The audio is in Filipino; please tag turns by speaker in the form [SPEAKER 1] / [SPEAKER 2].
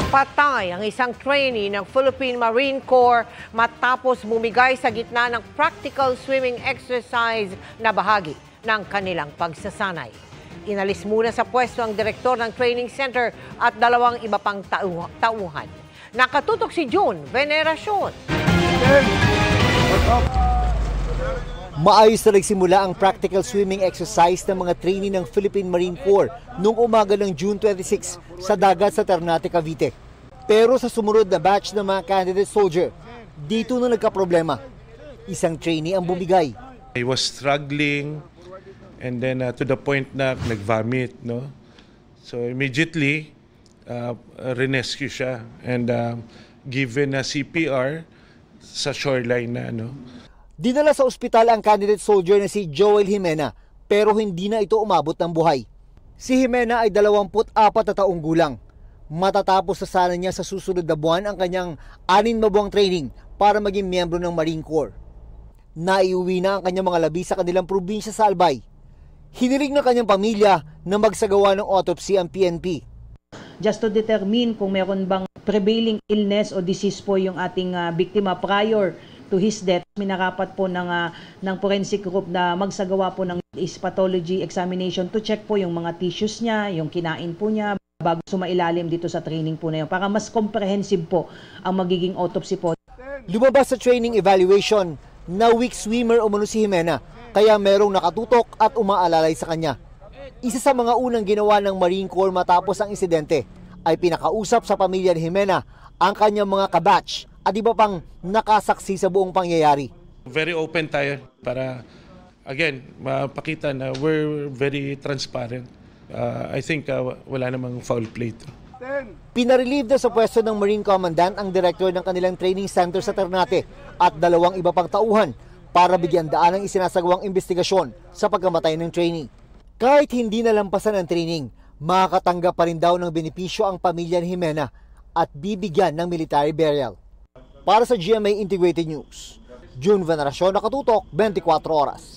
[SPEAKER 1] Patay ang isang trainee ng Philippine Marine Corps matapos bumigay sa gitna ng practical swimming exercise na bahagi ng kanilang pagsasanay. Inalis muna sa pwesto ang direktor ng training center at dalawang iba pang tauhan. Nakatutok si June Veneracion.
[SPEAKER 2] Maayos na nagsimula ang practical swimming exercise ng mga trainee ng Philippine Marine Corps noong umaga ng June 26 sa dagat sa Ternate, Cavite. Pero sa sumunod na batch ng mga candidate soldier, dito na nagkaproblema. Isang trainee ang bumigay.
[SPEAKER 3] He was struggling and then to the point na nag-vomit, no? So immediately rescue siya and given a CPR sa shoreline na, no?
[SPEAKER 2] Dinala sa ospital ang candidate soldier na si Joel Jimena pero hindi na ito umabot ng buhay. Si Jimena ay 24 na taong gulang. Matatapos na sana niya sa susunod na buwan ang kanyang 6 na buwang training para maging miyembro ng Marine Corps. Naiuwi na ang kanyang mga labi sa kanilang probinsya sa Albay. Hiniling ng kanyang pamilya na magsagawa ng autopsy ang PNP.
[SPEAKER 4] Just to determine kung meron bang prevailing illness o disease po yung ating biktima prior to his death, minarapat po ng forensic group na magsagawa po ng histopathology examination to check po yung mga tissues niya, yung kinain po niya, bago sumailalim dito sa training po na yun, para mas comprehensive po ang magiging autopsy po.
[SPEAKER 2] Lumabas sa training evaluation na weak swimmer umano si Jimena, kaya merong nakatutok at umaalalay sa kanya. Isa sa mga unang ginawa ng Marine Corps matapos ang insidente ay pinakausap sa pamilya ni Jimena ang kanyang mga kabatch at iba pang nakasaksi sa buong pangyayari.
[SPEAKER 3] Very open tayo para, again, mapakita na we're very transparent. I think wala namang foul play to.
[SPEAKER 2] Pinarelieve na sa pwesto ng Marine Commandant ang director ng kanilang training center sa Ternate at 2 iba pang tauhan para bigyan daan ang isinasagawang investigasyon sa pagkamatay ng trainee. Kahit hindi nalampasan ang training, makakatanggap pa rin daw ng benepisyo ang pamilya ni Jimena at bibigyan ng military burial. Para sa GMA Integrated News, June Veneracion, nakatutok 24 oras.